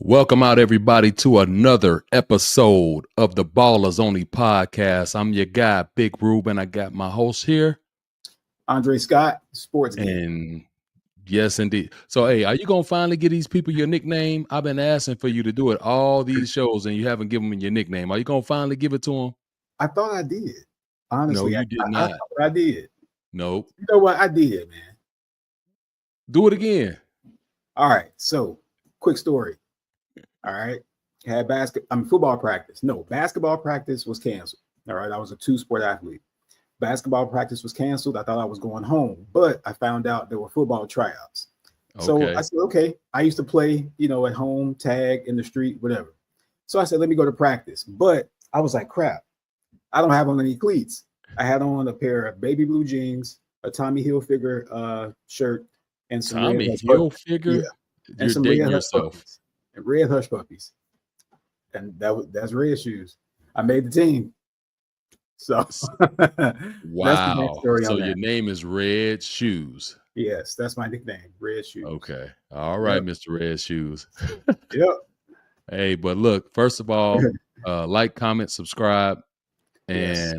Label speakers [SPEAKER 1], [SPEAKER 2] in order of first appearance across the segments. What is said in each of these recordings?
[SPEAKER 1] Welcome out, everybody, to another episode of the Ballers Only podcast. I'm your guy, Big Ruben. I got my host here.
[SPEAKER 2] Andre Scott, Sports Geek.
[SPEAKER 1] And yes, indeed. So, hey, are you going to finally give these people your nickname? I've been asking for you to do it all these shows, and you haven't given them your nickname. Are you going to finally give it to them?
[SPEAKER 2] I thought I did. Honestly,
[SPEAKER 1] No, you did not.
[SPEAKER 2] I thought I did.
[SPEAKER 1] Nope.
[SPEAKER 2] You know what? I did, man.
[SPEAKER 1] Do it again.
[SPEAKER 2] All right. So, quick story. All right. Had football practice. No, basketball practice was canceled. All right. I was a two-sport athlete. Basketball practice was canceled. I thought I was going home, but I found out there were football tryouts. So I said, okay, I used to play, at home, tag in the street, whatever. So I said, let me go to practice. But I was like, crap, I don't have on any cleats. I had on a pair of baby blue jeans, a Tommy Hilfiger shirt, and some
[SPEAKER 1] Tommy Hilfiger?
[SPEAKER 2] Yeah. And some
[SPEAKER 1] dating
[SPEAKER 2] red
[SPEAKER 1] yourself.
[SPEAKER 2] Puppies, and red hush puppies. And that's red shoes. I made the team. So
[SPEAKER 1] wow. So your name is Red Shoes.
[SPEAKER 2] Yes, that's my nickname, Red Shoes.
[SPEAKER 1] Okay. All right, yep. Mr. Red Shoes.
[SPEAKER 2] Yep.
[SPEAKER 1] Hey, but look, first of all, like, comment, subscribe. And
[SPEAKER 2] yes.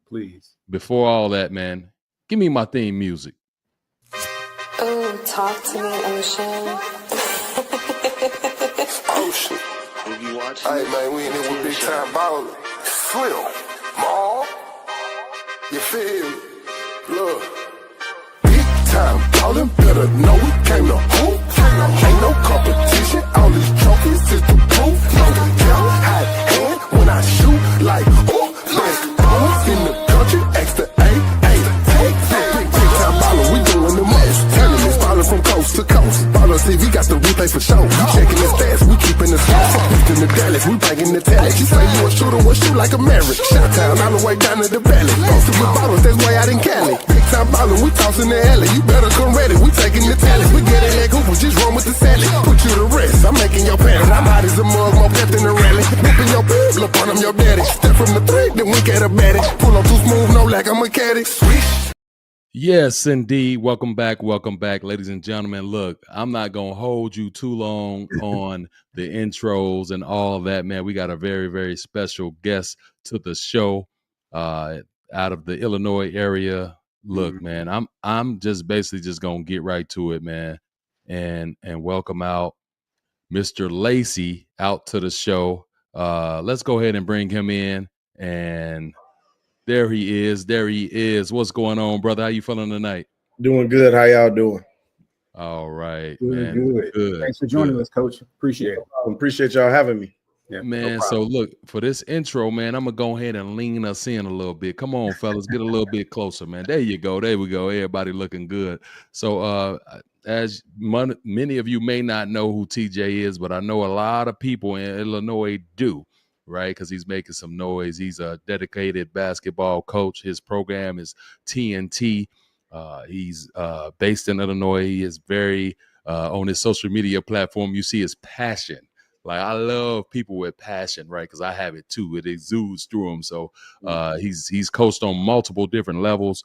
[SPEAKER 2] Please.
[SPEAKER 1] Before all that, man, give me my theme music.
[SPEAKER 3] Oh, talk to me, Ocean.
[SPEAKER 4] Ocean. Hey, man, we in here with big time ballers. Phill. Mall. You feel me? Look. Big time ballin', better know we came to hoop. Ain't no competition, all these trophies is the proof. No doubt, hot hand when I shoot like, ooh, basketball in the country, extra big time ballin', we doing the most. Tournaments ballin' from coast to coast. Ballin' TV got the replay for show. Checking the stats, we keeping the score. Beating the Dallas, we banging the tally. She say you a shooter, we'll shoot like a Maverick. Shot town all the way down to the valley. Posted with bottles, that's way out in Cali. Big time ballin', we tossin' the alley. You better come ready, we taking the tally. We getting that Cooper, just run with the salad. Put you to rest, I'm making your pants. I'm hot as a mug, more pep than a rally. Whipping your bib, look on them, your daddy. Step from the three, then we get a baddie. Pull up too smooth, no like I'm a caddy. Swish.
[SPEAKER 1] Yes, indeed. Welcome back, ladies and gentlemen. Look, I'm not going to hold you too long on the intros and all that, man. We got a very, very special guest to the show out of the Illinois area. Look, man, I'm just basically just going to get right to it, man, and welcome out Mr. Lacey out to the show. Let's go ahead and bring him in, and there he is. What's going on, brother? How you feeling tonight?
[SPEAKER 5] Doing good. How y'all doing?
[SPEAKER 1] All right,
[SPEAKER 2] man. Good. Thanks for joining us, Coach. Appreciate it.
[SPEAKER 5] Appreciate y'all having me.
[SPEAKER 1] Yeah, man, no so look, for this intro, man, I'm going to go ahead and lean us in a little bit. Come on, fellas, get a little bit closer, man. There you go. There we go. Everybody looking good. So as many of you may not know who TJ is, but I know a lot of people in Illinois do. Right, because he's making some noise. He's a dedicated basketball coach. His program is TNT. He's based in Illinois. He is very on his social media platform. You see his passion. Like, I love people with passion, right? Because I have it too. It exudes through him. So he's coached on multiple different levels.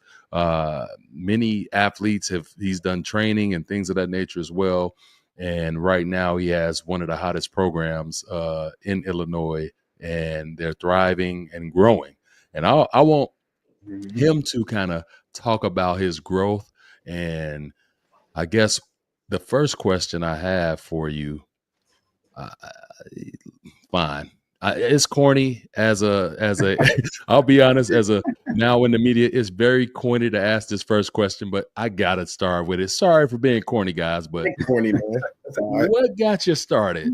[SPEAKER 1] Many athletes he's done training and things of that nature as well. And right now he has one of the hottest programs in Illinois. And they're thriving and growing. And I want him to kind of talk about his growth. And I guess the first question I have for you, fine. It's corny as a I'll be honest, now in the media, it's very corny to ask this first question, but I got to start with it. Sorry for being corny, guys, but
[SPEAKER 5] corny, man.
[SPEAKER 1] What got you started?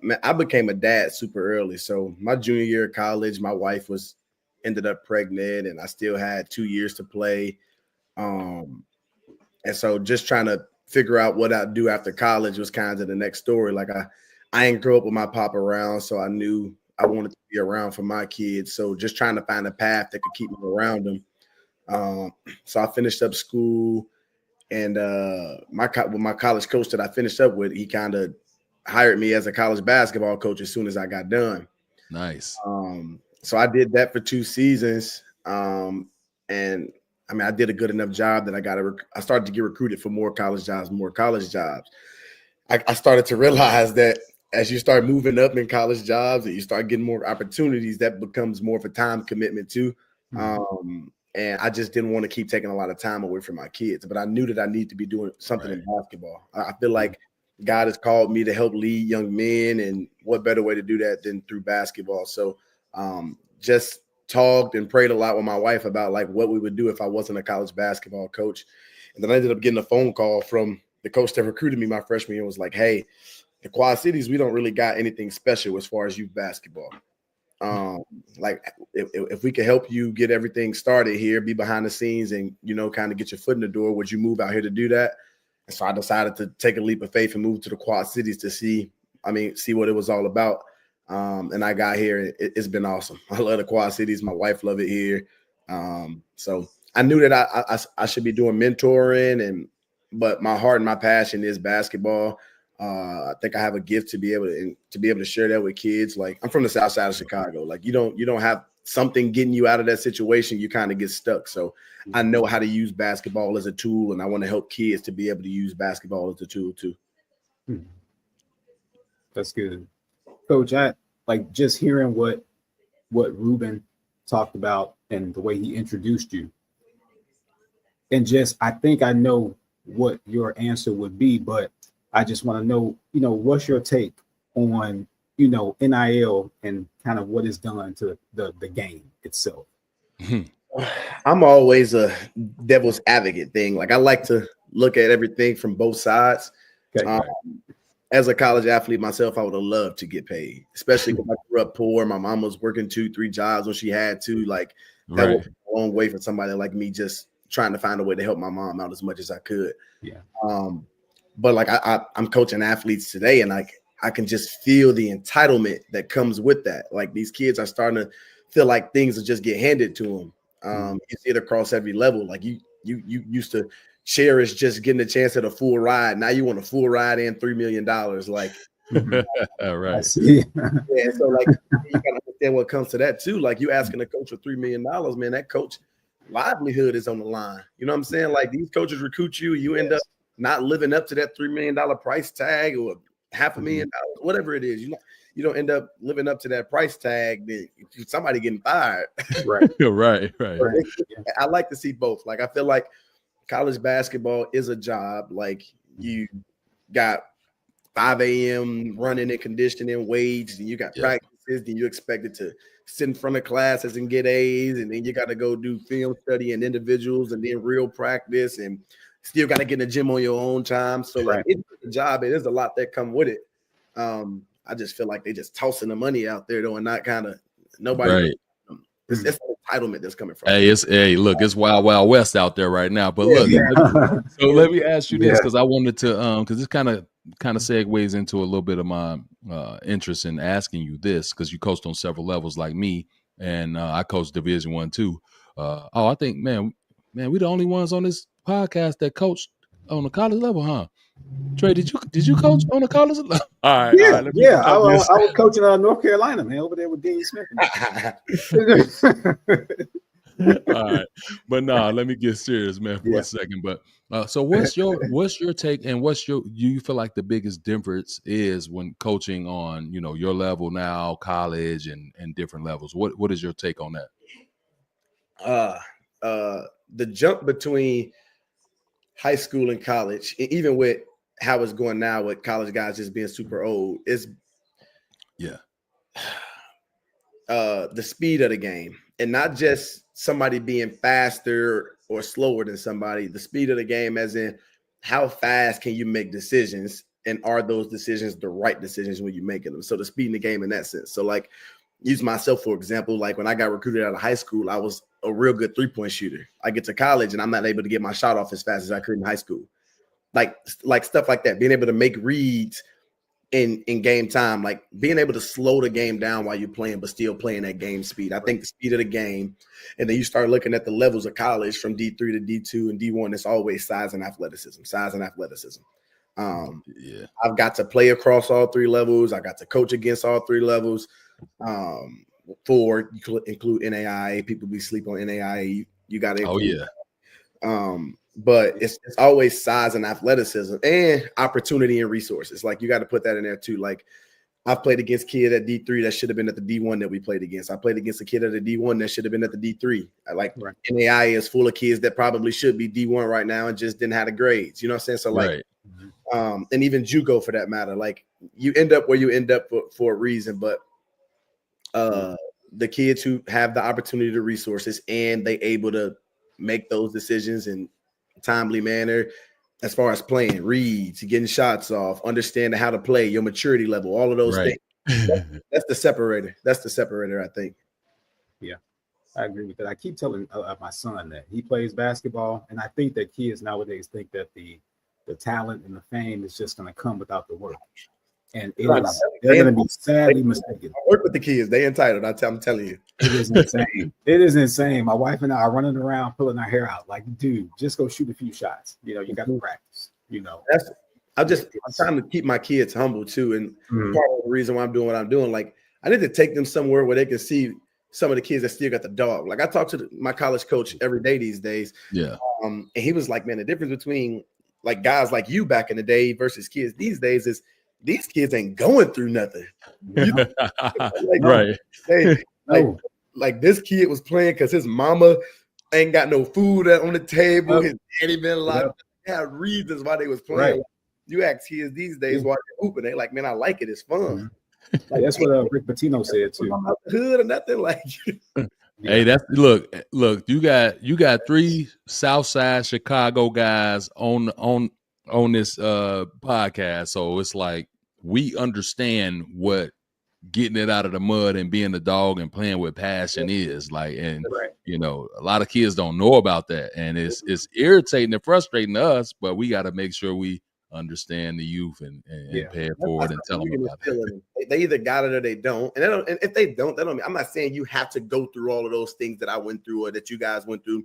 [SPEAKER 5] Man, I became a dad super early. So my junior year of college, my wife ended up pregnant, and I still had 2 years to play. And so just trying to figure out what I'd do after college was kind of the next story. Like I ain't grow up with my pop around, so I knew I wanted to be around for my kids. So just trying to find a path that could keep me around them. So I finished up school, and my college coach that I finished up with, he kind of hired me as a college basketball coach as soon as I got done.
[SPEAKER 1] Nice.
[SPEAKER 5] So I did that for 2 seasons. And I mean, I did a good enough job that I started to get recruited for more college jobs. I started to realize that as you start moving up in college jobs and you start getting more opportunities, that becomes more of a time commitment too. And I just didn't want to keep taking a lot of time away from my kids, but I knew that I need to be doing something in basketball. I feel like God has called me to help lead young men, and what better way to do that than through basketball? So just talked and prayed a lot with my wife about like what we would do if I wasn't a college basketball coach. And then I ended up getting a phone call from the coach that recruited me my freshman year and was like, hey, the Quad Cities, we don't really got anything special as far as youth basketball. Like if we could help you get everything started here, be behind the scenes and, you know, kind of get your foot in the door, would you move out here to do that? And so I decided to take a leap of faith and move to the Quad Cities to see what it was all about. And I got here. It's been awesome. I love the Quad Cities. My wife love it here. So I knew that I should be doing mentoring, but my heart and my passion is basketball. I think I have a gift to be able to share that with kids. Like, I'm from the South Side of Chicago. Like, you don't have something getting you out of that situation, you kind of get stuck. So I know how to use basketball as a tool, and I want to help kids to be able to use basketball as a tool too.
[SPEAKER 2] That's good. Coach, I like just hearing what Ruben talked about and the way he introduced you. And just, I think I know what your answer would be, but I just want to know, you know, what's your take on, you know, NIL and kind of what it's done to the game itself?
[SPEAKER 5] I'm always a devil's advocate thing. Like, I like to look at everything from both sides.
[SPEAKER 2] Okay.
[SPEAKER 5] As a college athlete myself, I would have loved to get paid, especially because I grew up poor. My mom was working 2-3 jobs when she had to. Like, that went a long way for somebody like me, just trying to find a way to help my mom out as much as I could.
[SPEAKER 2] Yeah.
[SPEAKER 5] But like I'm coaching athletes today, and like I can just feel the entitlement that comes with that. Like, these kids are starting to feel like things will just get handed to them. You see it across every level. Like you used to cherish just getting a chance at a full ride. Now you want a full ride and $3 million. Like,
[SPEAKER 1] right.
[SPEAKER 5] Yeah. So like, you gotta understand what comes to that too. Like, you asking a coach for $3 million, man, that coach livelihood is on the line. You know what I'm saying? Like, these coaches recruit you, you end up not living up to that $3 million price tag, or $500,000, whatever it is. You don't end up living up to that price tag, then somebody getting fired.
[SPEAKER 2] Right.
[SPEAKER 1] right.
[SPEAKER 5] I like to see both. Like, I feel like college basketball is a job. Like, you got 5 a.m. running and conditioning, weights, and you got practices, then you expected to sit in front of classes and get A's, and then you got to go do film study and individuals, and then real practice, and still got to get in the gym on your own time. So like, it's a job. It is a lot that come with it. I just feel like they just tossing the money out there though, and not kind of nobody.
[SPEAKER 1] Right.
[SPEAKER 5] It's an entitlement that's coming from.
[SPEAKER 1] Look, it's wild west out there right now. But look, so let me ask you this, because I wanted to, because this kind of segues into a little bit of my interest in asking you this, because you coached on several levels like me, and I coached Division I too. I think, man, we the only ones on this podcast that coached on the college level, huh? Trey, did you coach on the college level? All right.
[SPEAKER 2] I was coaching North Carolina, man, over there with Dean Smith.
[SPEAKER 1] All right, but let me get serious, man, for a second. But so what's your take, and you feel like the biggest difference is when coaching on, you know, your level now, college and different levels? What is your take on that?
[SPEAKER 5] The jump between high school and college, even with how it's going now with college guys just being super old, is the speed of the game, and not just somebody being faster or slower than somebody. The speed of the game, as in how fast can you make decisions, and are those decisions the right decisions when you're making them? So the speed in the game in that sense. So like, use myself for example. Like, when I got recruited out of high school, I was a real good 3-point shooter. I get to college and I'm not able to get my shot off as fast as I could in high school. Like stuff like that, being able to make reads in game time, like being able to slow the game down while you're playing, but still playing at game speed. I think the speed of the game, and then you start looking at the levels of college from D3 to D2 and D1, it's always size and athleticism. I've got to play across all 3 levels. I got to coach against all 3 levels. For you include NAIA, people be sleep on NAIA. You got to But it's always size and athleticism and opportunity and resources. Like you got to put that in there too. Like I've played against kids at D3 that should have been at the D1 that we played against. I played against a kid at the D1 that should have been at the D3. NAI is full of kids that probably should be D1 right now and just didn't have the grades. You know what I'm saying? So like, and even JUCO for that matter, like you end up where you end up for a reason. But the kids who have the opportunity, the resources, and they able to make those decisions in a timely manner, as far as playing, reads, getting shots off, understanding how to play, your maturity level, all of those things. That's the separator. That's the separator, I think.
[SPEAKER 2] Yeah, I agree with that. I keep telling my son that he plays basketball, and I think that kids nowadays think that the talent and the fame is just going to come without the work. And they're going to be sadly mistaken.
[SPEAKER 5] I work with the kids. They entitled. I'm telling you.
[SPEAKER 2] It is insane. It is insane. My wife and I are running around pulling our hair out. Like, dude, just go shoot a few shots. You know, you got to practice. You know,
[SPEAKER 5] I'm trying to keep my kids humble too. And part of the reason why I'm doing what I'm doing, like, I need to take them somewhere where they can see some of the kids that still got the dog. Like, I talk to my college coach every day these days. Yeah. And he was like, man, the difference between like guys like you back in the day versus kids these days is these kids ain't going through nothing. You know? Like this kid was playing because his mama ain't got no food on the table. His daddy been locked. They had reasons why they was playing. You ask kids these days why they're hooping. They like, man, I like it. It's fun.
[SPEAKER 2] Like, that's what Rick Pitino said too.
[SPEAKER 5] I'm not the hood or nothing like.
[SPEAKER 1] Hey, that's look. You got 3 Southside Chicago guys on this podcast, so it's like we understand what getting it out of the mud and being a dog and playing with passion is like. And you know, a lot of kids don't know about that, and it's irritating and frustrating to us. But we got to make sure we understand the youth and pay it forward and tell them about it.
[SPEAKER 5] They either got it or they don't. And if they don't, I'm not saying you have to go through all of those things that I went through or that you guys went through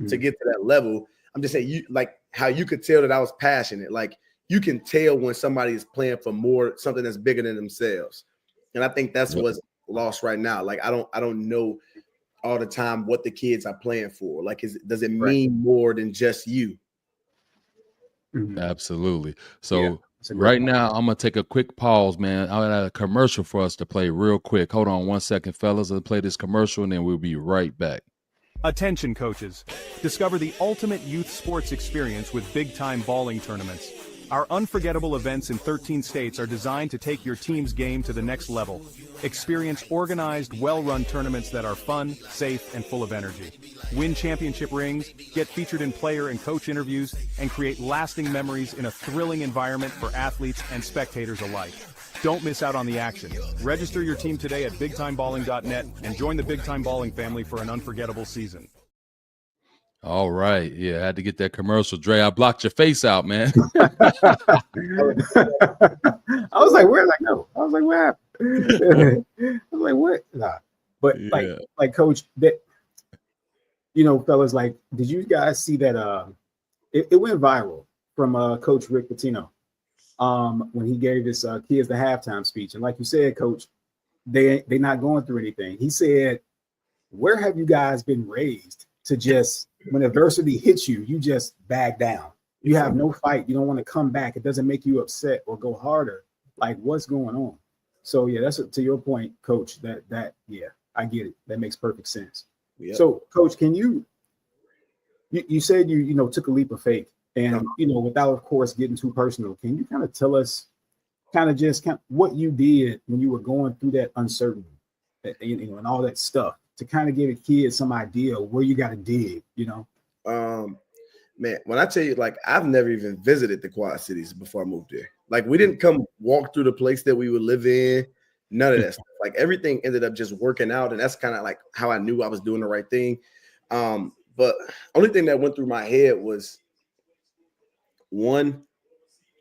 [SPEAKER 5] to get to that level. I'm just saying, you like how you could tell that I was passionate. Like you can tell when somebody is playing for something that's bigger than themselves. And I think that's what's lost right now. Like I don't know all the time what the kids are playing for. Like does it mean more than just you?
[SPEAKER 1] Absolutely. So right now, I'm going to take a quick pause, man. I got a commercial for us to play real quick. Hold on 1 second, fellas. I'll play this commercial, and then we'll be right back.
[SPEAKER 6] Attention, coaches. Discover the ultimate youth sports experience with big-time bowling tournaments. Our unforgettable events in 13 states are designed to take your team's game to the next level. Experience organized, well-run tournaments that are fun, safe, and full of energy. Win championship rings, get featured in player and coach interviews, and create lasting memories in a thrilling environment for athletes and spectators alike. Don't miss out on the action. Register your team today at bigtimebowling.net and join the Big Time Bowling family for an unforgettable season.
[SPEAKER 1] All right. Yeah, I had to get that commercial. Dre, I blocked your face out, man.
[SPEAKER 2] I was like, where'd I go? I was like, what happened? I was like, what? Nah. But like coach, that, you know, fellas, like, did you guys see that it went viral from Coach Rick Pitino when he gave his kids the halftime speech. And like you said, coach, they're not going through anything. He said, where have you guys been raised to just, when adversity hits you, you just back down. You have no fight. You don't want to come back. It doesn't make you upset or go harder. Like, what's going on? So yeah, that's to your point, coach, that yeah, I get it. That makes perfect sense. Yep. So coach, can you said you took a leap of faith, and without of course getting too personal, can you kind of tell us what you did when you were going through that uncertainty, and all that stuff, to kind of give a kid some idea where you got to dig,
[SPEAKER 5] Man, when I tell you, like, I've never even visited the Quad Cities before I moved there. Like, we didn't come walk through the place that we would live in. None of that stuff. Like, everything ended up just working out, and that's kind of like how I knew I was doing the right thing. But only thing that went through my head was, one,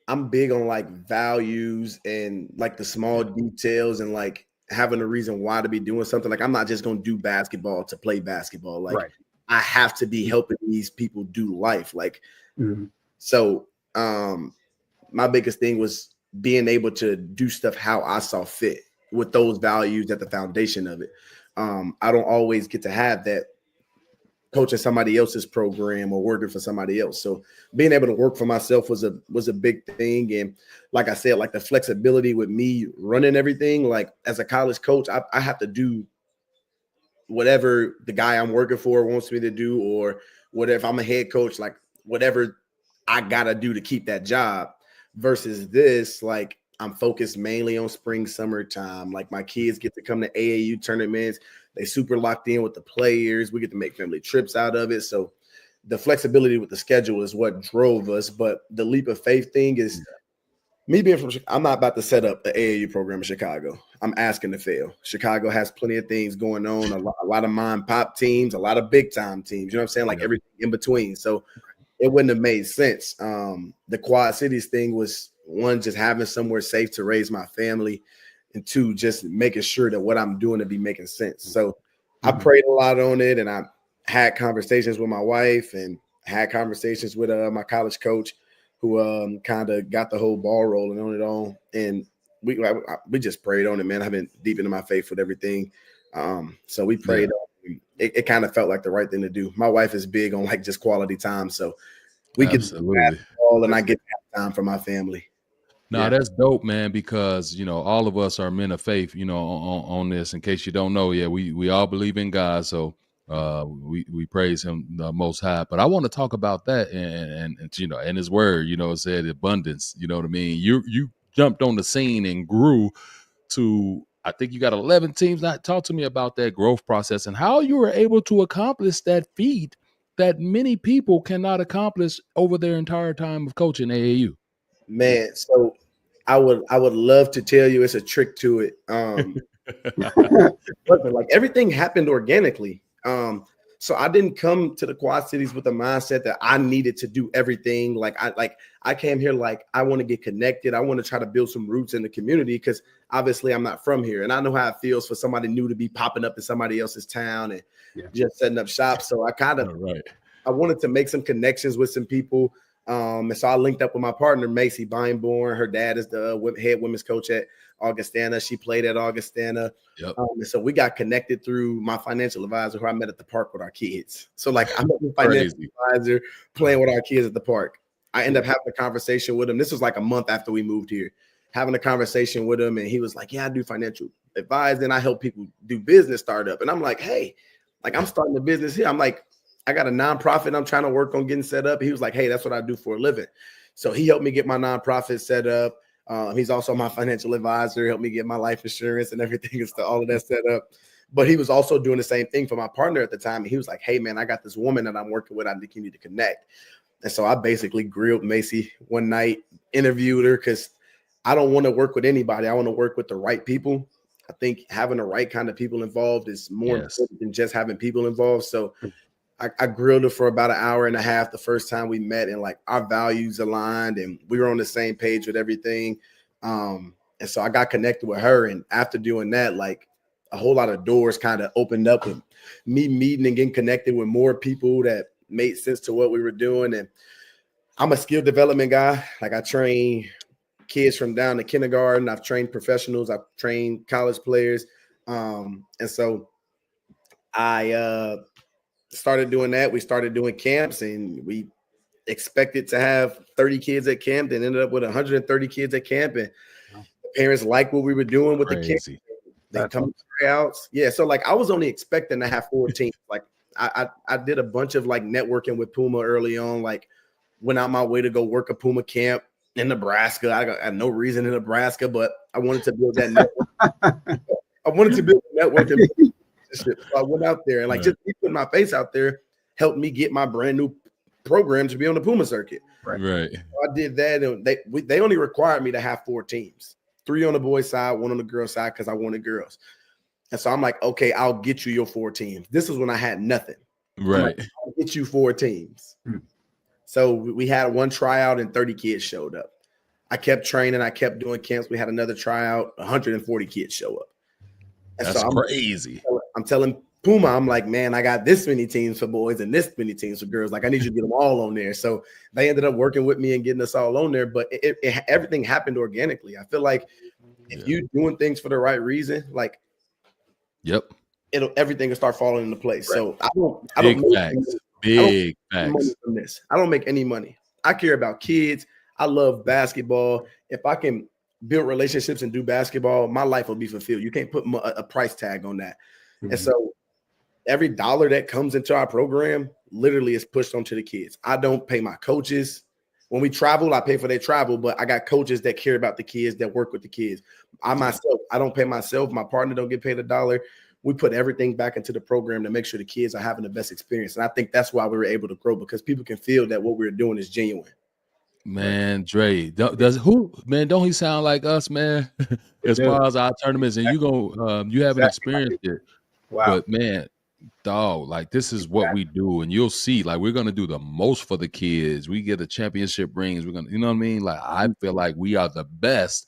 [SPEAKER 5] I'm big on like values and like the small details and like having a reason why to be doing something. Like, I'm not just going to do basketball to play basketball. Like, I have to be helping these people do life. Like, so my biggest thing was being able to do stuff how I saw fit with those values at the foundation of it. I don't always get to have that coaching somebody else's program or working for somebody else. So being able to work for myself was a big thing. And like I said, like the flexibility with me running everything, like as a college coach, I have to do whatever the guy I'm working for wants me to do, or whatever. If I'm a head coach, like whatever I gotta do to keep that job, versus this, like I'm focused mainly on spring, summertime. Like my kids get to come to AAU tournaments. They super locked in with the players. We get to make family trips out of it. So the flexibility with the schedule is what drove us. But the leap of faith thing is me being from Chicago. I'm not about to set up the AAU program in Chicago. I'm asking to fail. Chicago has plenty of things going on, a lot of mom pop teams, a lot of big time teams. You know what I'm saying? Like everything in between. So it wouldn't have made sense. The Quad Cities thing was, one, just having somewhere safe to raise my family, and two, just making sure that what I'm doing to be making sense. So I prayed a lot on it, and I had conversations with my wife and had conversations with my college coach, who kind of got the whole ball rolling on it all. And we just prayed on it, man. I've been deep into my faith with everything. So we prayed. It kind of felt like the right thing to do. My wife is big on like just quality time, so we get all, and I get to have time for my family.
[SPEAKER 1] No, that's dope, man, because, you know, all of us are men of faith, you know, on this. In case you don't know, we all believe in God. So we praise him the most high. But I want to talk about that and you know, and his word, you know, it said abundance, you know what I mean? You jumped on the scene and grew to, I think you got 11 teams. Now, talk to me about that growth process and how you were able to accomplish that feat that many people cannot accomplish over their entire time of coaching AAU.
[SPEAKER 5] Man, so I would love to tell you it's a trick to it. But like everything happened organically. So I didn't come to the Quad Cities with the mindset that I needed to do everything. I came here like I want to get connected. I want to try to build some roots in the community, because obviously I'm not from here, and I know how it feels for somebody new to be popping up in somebody else's town and just setting up shop. So I kind of I wanted to make some connections with some people. And so I linked up with my partner, Macy Beinborn. Her dad is the head women's coach at Augustana. She played at Augustana. And so we got connected through my financial advisor, who I met at the park with our kids. So like I'm a financial advisor playing with our kids at the park. I end up having a conversation with him. This was like a month after we moved here, having a conversation with him. And he was like, yeah, I do financial advising. I help people do business startup. And I'm like, hey, like I'm starting a business here. I'm like, I got a nonprofit I'm trying to work on getting set up. He was like, hey, that's what I do for a living. So he helped me get my nonprofit set up. He's also my financial advisor, helped me get my life insurance and everything, and all of that set up. But he was also doing the same thing for my partner at the time. And he was like, hey, man, I got this woman that I'm working with. I think you need to connect. And so I basically grilled Macy one night, interviewed her, because I don't want to work with anybody. I want to work with the right people. I think having the right kind of people involved is more important than just having people involved. So I grilled her for about an hour and a half the first time we met, and like our values aligned and we were on the same page with everything. And so I got connected with her. And after doing that, like a whole lot of doors kind of opened up with me meeting and getting connected with more people that made sense to what we were doing. And I'm a skill development guy. Like I train kids from down to kindergarten. I've trained professionals. I've trained college players. And so I started doing that. We started doing camps, and we expected to have 30 kids at camp, and ended up with 130 kids at camp. And the parents liked what we were doing with the kids. They come to tryouts. Yeah. So like I was only expecting to have 4 teams. Like I did a bunch of like networking with Puma early on, like went out my way to go work a Puma camp in Nebraska. I had no reason in Nebraska, but I wanted to build that network. I wanted to build a network. So I went out there, and like just putting my face out there helped me get my brand new program to be on the Puma circuit.
[SPEAKER 1] Right.
[SPEAKER 5] So I did that, and they only required me to have 4 teams, 3 on the boys' side, 1 on the girls' side, because I wanted girls. And so I'm like, okay, I'll get you your 4 teams. This is when I had nothing.
[SPEAKER 1] Right.
[SPEAKER 5] Like, I'll get you 4 teams. So we had 1 tryout, and 30 kids showed up. I kept training. I kept doing camps. We had another tryout. 140 kids show up. And
[SPEAKER 1] that's
[SPEAKER 5] so
[SPEAKER 1] crazy.
[SPEAKER 5] I'm telling Puma, I'm like, man, I got this many teams for boys and this many teams for girls. Like, I need you to get them all on there. So they ended up working with me and getting us all on there. But everything happened organically. I feel like if you're doing things for the right reason, like, everything will start falling into place.
[SPEAKER 2] Right.
[SPEAKER 5] So I don't
[SPEAKER 1] Big
[SPEAKER 5] make
[SPEAKER 1] facts.
[SPEAKER 5] money
[SPEAKER 1] Facts.
[SPEAKER 5] from this. I don't make any money. I care about kids. I love basketball. If I can build relationships and do basketball, my life will be fulfilled. You can't put a price tag on that.
[SPEAKER 2] Mm-hmm.
[SPEAKER 5] And so every dollar that comes into our program literally is pushed onto the kids. I don't pay my coaches. When we travel, I pay for their travel, but I got coaches that care about the kids, that work with the kids. I myself, I don't pay myself. My partner don't get paid $1. We put everything back into the program to make sure the kids are having the best experience. And I think that's why we were able to grow, because people can feel that what we're doing is genuine.
[SPEAKER 1] Man, Dre, don't he sound like us, man? As far as our tournaments, and you haven't experienced it.
[SPEAKER 2] Wow.
[SPEAKER 1] But man, dog, like this is what we do, and you'll see, like we're gonna do the most for the kids. We get a championship rings. We're gonna, you know what I mean? Like I feel like we are the best.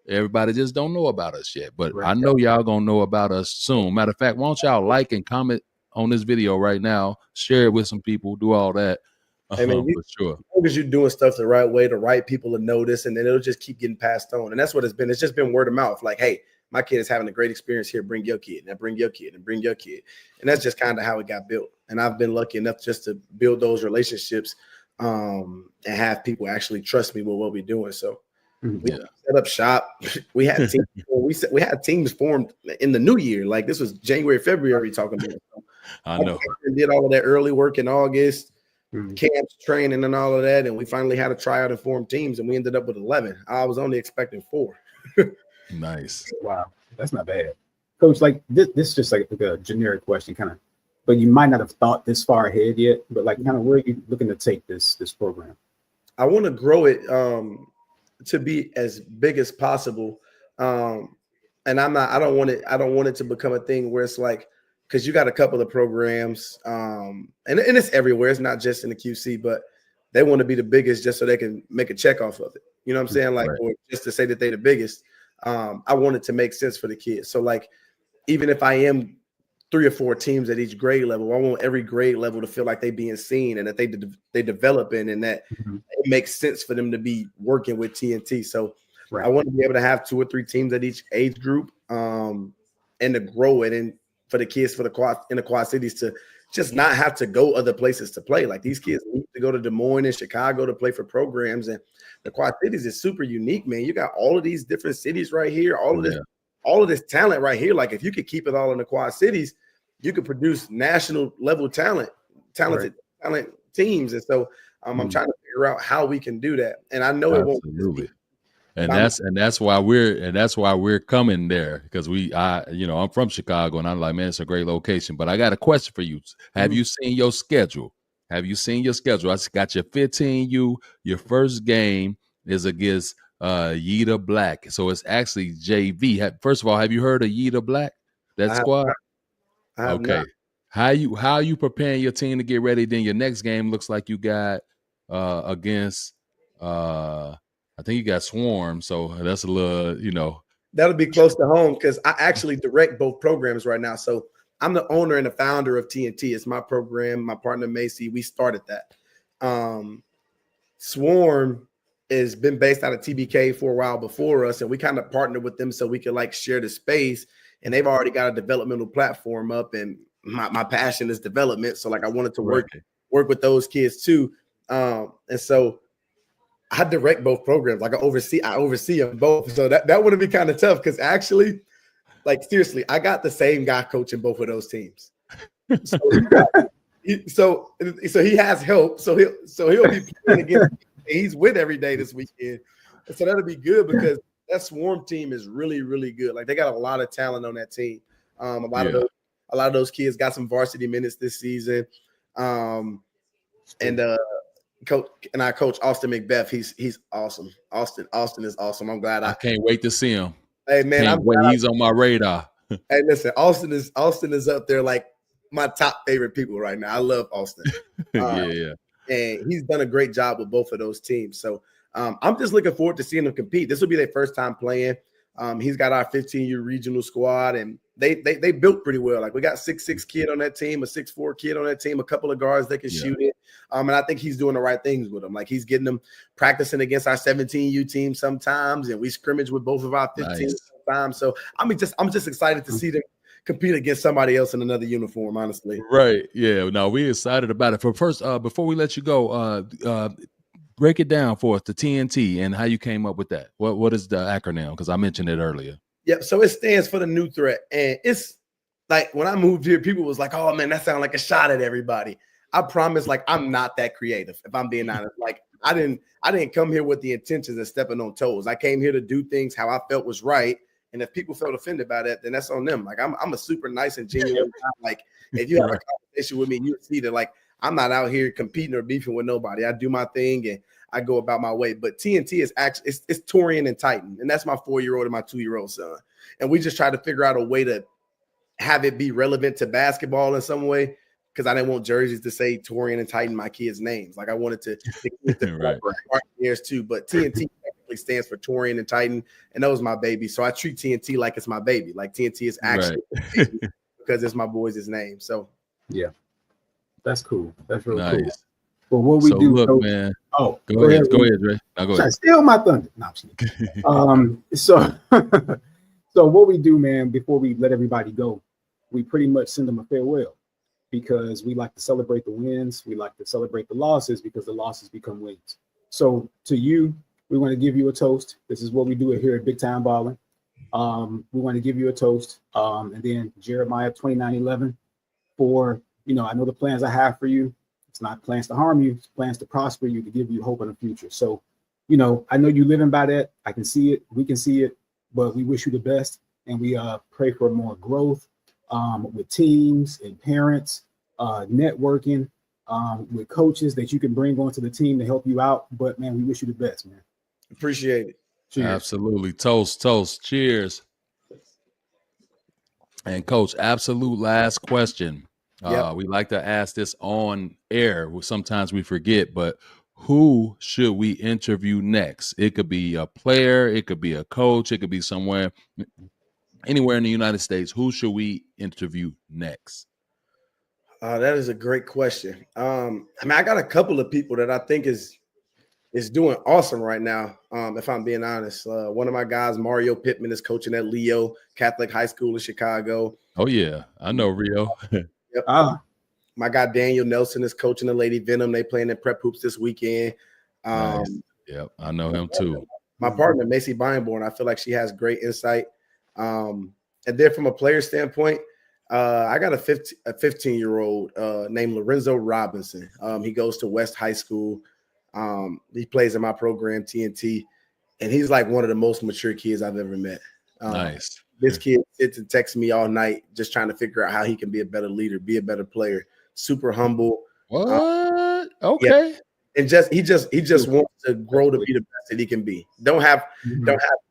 [SPEAKER 1] Everybody just don't know about us yet, but I know y'all gonna know about us soon. Matter of fact, why don't y'all like and comment on this video right now? Share it with some people. Do all that.
[SPEAKER 5] I mean,
[SPEAKER 1] for sure.
[SPEAKER 5] As long as you're doing stuff the right way, the right people will notice, and then it'll just keep getting passed on. And that's what it's been. It's just been word of mouth. Like, hey, my kid is having a great experience here. Bring your kid, and bring your kid, and bring your kid. And that's just kind of how it got built. And I've been lucky enough just to build those relationships and have people actually trust me with what we're doing. So we set up shop. We had teams, we had teams formed in the new year. Like this was January, February talking about. So
[SPEAKER 1] I know.
[SPEAKER 5] Did all of that early work in August. Camps, training, and all of that, and we finally had a tryout and form teams, and we ended up with 11. I was only expecting 4.
[SPEAKER 1] Nice.
[SPEAKER 2] Wow, that's not bad, Coach. Like this is just like a generic question, kind of, but you might not have thought this far ahead yet. But like, kind of, where are you looking to take this program?
[SPEAKER 5] I want to grow it to be as big as possible, and I don't want it to become a thing where it's like, because you got a couple of programs, and it's everywhere. It's not just in the QC, but they want to be the biggest just so they can make a check off of it. You know what I'm saying? Like, or just to say that they're the biggest. I want it to make sense for the kids. So, like, even if I am 3 or 4 teams at each grade level, I want every grade level to feel like they being seen and that they developing, and that it makes sense for them to be working with TNT. So, I want to be able to have 2 or 3 teams at each age group, and to grow it, and for the kids in the Quad Cities to just not have to go other places to play. Like these kids need to go to Des Moines and Chicago to play for programs, and the Quad Cities is super unique, man. You got all of these different cities right here, all of this talent right here. Like if you could keep it all in the Quad Cities, you could produce national level talented teams. And so I'm trying to figure out how we can do that. And I know it won't.
[SPEAKER 1] And that's why we're coming there, because I'm from Chicago, and I'm like, man, it's a great location. But I got a question for you. Have you seen your schedule? I got your 15U. Your first game is against Yida Black. So it's actually JV. First of all, have you heard of Yida Black? That squad?
[SPEAKER 5] I have
[SPEAKER 1] okay. Not. How you preparing your team to get ready? Then your next game looks like you got against I think you got Swarm, so that's a little,
[SPEAKER 5] That'll be close to home because I actually direct both programs right now. So I'm the owner and the founder of TNT. It's my program. My partner, Macy, we started that. Swarm has been based out of TBK for a while before us, and we kind of partnered with them so we could share the space. And they've already got a developmental platform up, and my passion is development. So I wanted to work with those kids too. And so I direct both programs. I oversee them both. So that would be kind of tough because actually, seriously, I got the same guy coaching both of those teams. So he has help. So he'll be playing against. He's with every day this weekend. So that'll be good because that Swarm team is really, really good. They got a lot of talent on that team. A lot of those kids got some varsity minutes this season. I coach Austin McBeth. He's awesome. Austin is awesome. I'm glad I
[SPEAKER 1] can't wait to see him.
[SPEAKER 5] Hey man,
[SPEAKER 1] he's on my radar.
[SPEAKER 5] Hey, listen, Austin is up there my top favorite people right now. I love Austin.
[SPEAKER 1] Yeah.
[SPEAKER 5] And he's done a great job with both of those teams. So I'm just looking forward to seeing them compete. This will be their first time playing. He's got our 15U regional squad, and they built pretty well. We got 6'6" kid on that team, a 6'4" kid on that team, a couple of guards that can shoot it. And I think he's doing the right things with them. He's getting them practicing against our 17U team sometimes, and we scrimmage with both of our 15 sometimes. So I'm just excited to see them compete against somebody else in another uniform, honestly.
[SPEAKER 1] Right. Yeah. No, we excited about it. For first, before we let you go, break it down for us, the TNT and how you came up with that. What is the acronym? Because I mentioned it earlier.
[SPEAKER 5] Yep. So it stands for the new threat. And it's like when I moved here, people was like, oh man, that sounds like a shot at everybody. I promise, like, I'm not that creative, if I'm being honest. Like, I didn't come here with the intentions of stepping on toes. I came here to do things how I felt was right. And if people felt offended by that, then that's on them. Like, I'm a super nice and genuine guy. Like, if you have a conversation with me, you would see that, like, I'm not out here competing or beefing with nobody. I do my thing and I go about my way. But TNT is actually it's Torian and Titan, and that's my 4-year-old and my 2-year-old son. And we just try to figure out a way to have it be relevant to basketball in some way, because I didn't want jerseys to say Torian and Titan, my kids' names. Like, I wanted to right. Partners too. But TNT technically stands for Torian and Titan, and that was my baby. So I treat TNT like it's my baby. Like, TNT is actually right. Because it's my boy's name. So
[SPEAKER 2] yeah, that's cool. That's really
[SPEAKER 1] nice.
[SPEAKER 2] Cool. Well, what we do,
[SPEAKER 1] look, man.
[SPEAKER 2] Oh,
[SPEAKER 1] go ahead, Dre. No, go ahead.
[SPEAKER 2] Steal my thunder. No, so so what we do, man, before we let everybody go, we pretty much send them a farewell, because we like to celebrate the wins. We like to celebrate the losses, because the losses become wins. So to you, we want to give you a toast. This is what we do here at Big Time Balling. We want to give you a toast. And then Jeremiah 29:11 for, I know the plans I have for you. It's not plans to harm you. It's plans to prosper you, to give you hope in the future. So, I know you living by that. I can see it. We can see it. But we wish you the best. And we pray for more growth with teams and parents, networking with coaches that you can bring onto the team to help you out. But, man, we wish you the best, man.
[SPEAKER 5] Appreciate it.
[SPEAKER 1] Cheers. Absolutely. Toast. Cheers. And Coach, absolute last question. Yep. We like to ask this on air. Sometimes we forget, but who should we interview next? It could be a player, it could be a coach, it could be anywhere in the United States. Who should we interview next?
[SPEAKER 5] That is a great question. I got a couple of people that I think is doing awesome right now. If I'm being honest, one of my guys, Mario Pittman, is coaching at Leo Catholic High School in Chicago.
[SPEAKER 1] Oh yeah, I know Rio.
[SPEAKER 5] Yep. My guy Daniel Nelson is coaching the Lady Venom. They playing in prep hoops this weekend.
[SPEAKER 1] Nice. Yep, I know him too.
[SPEAKER 5] My partner Macy Beinborn, I feel like she has great insight. And then from a player standpoint, I got a 15-year-old named Lorenzo Robinson. He goes to West High School. He plays in my program TNT, and he's like one of the most mature kids I've ever met.
[SPEAKER 1] Nice.
[SPEAKER 5] This kid sits and texts me all night, just trying to figure out how he can be a better leader, be a better player. Super humble.
[SPEAKER 1] What? Okay.
[SPEAKER 5] Yeah. And he just wants to grow to be the best that he can be. Don't have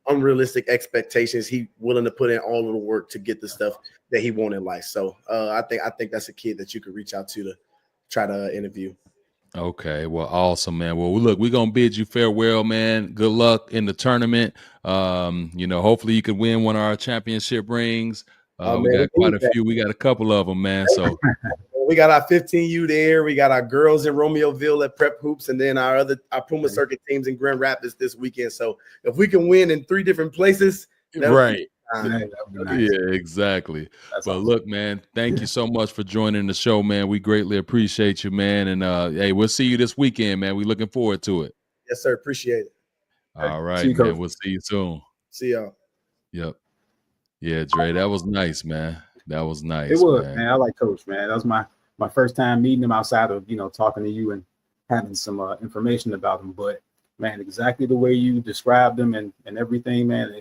[SPEAKER 5] unrealistic expectations. He willing to put in all of the work to get the stuff that he wants in life. So I think that's a kid that you could reach out to try to interview.
[SPEAKER 1] Okay, well, awesome, man. Well, look, we're gonna bid you farewell, man. Good luck in the tournament. Hopefully you can win one of our championship rings. We got quite a few. We got a couple of them, man. So
[SPEAKER 5] we got our 15U there. We got our girls in Romeoville at Prep Hoops, and then our Puma Circuit teams in Grand Rapids this weekend. So if we can win in 3 different places,
[SPEAKER 1] right.
[SPEAKER 2] Nice.
[SPEAKER 1] Yeah, exactly. That's awesome. Look, man, thank you so much for joining the show, man. We greatly appreciate you, man. And hey, we'll see you this weekend, man. We're looking forward to it.
[SPEAKER 5] Yes, sir. Appreciate it.
[SPEAKER 1] All right, man. Coach. We'll see you soon.
[SPEAKER 5] See y'all.
[SPEAKER 1] Yep. Yeah, Dre, that was nice, man. That was nice.
[SPEAKER 2] It was, man. I like Coach, man. That was my first time meeting him outside of, talking to you and having some information about him. But man, exactly the way you described him and everything, man.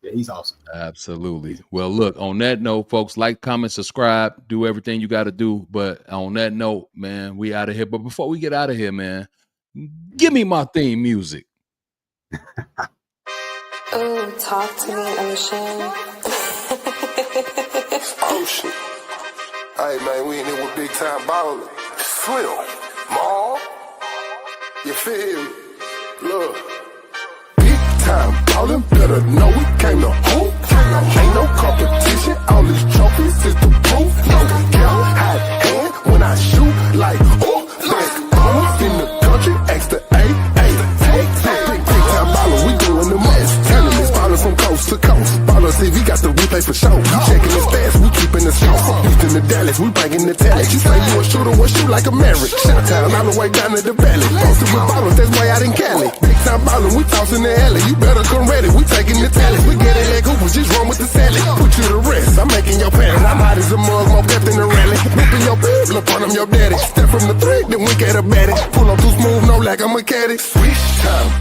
[SPEAKER 2] He's awesome.
[SPEAKER 1] Absolutely. Well, look, on that note, folks, like, comment, subscribe, do everything you got to do. But on that note, man, we out of here. But before we get out of here, man, give me my theme music.
[SPEAKER 3] Oh, talk to me, Ocean.
[SPEAKER 4] Ocean. Hey, man, we in here with Big Time Balling. Phill, Mom. You feel me? Look, Big Time Ballin', better know we came to hoop. Ain't no competition, all these trophies is the proof. No count, high hand when I shoot like best ballers in the country, extra Big Time Ballin', we doing the most. Tournaments ballin' from coast to coast. Ballin' TV got the replay for show. Checking the stats, we keepin' the scope. Houston to Dallas, we banging the talent. You say you a shooter, we'll shoot like a Maverick. Shot town all the way down to the valley. Posted with bottles, that's way out in Cali. Big time ballin', we tossing the alley. You better come ready, we taking the talent. We get it like Hooper, just run with the salad. Put you to rest, I'm making your pants. I'm hot as a mug, more pep than a rally. Whipping your bitch, look on them, your daddy. Step from the three, then we get a baddie. Pull up too smooth, no like I'm a caddy. Switch time.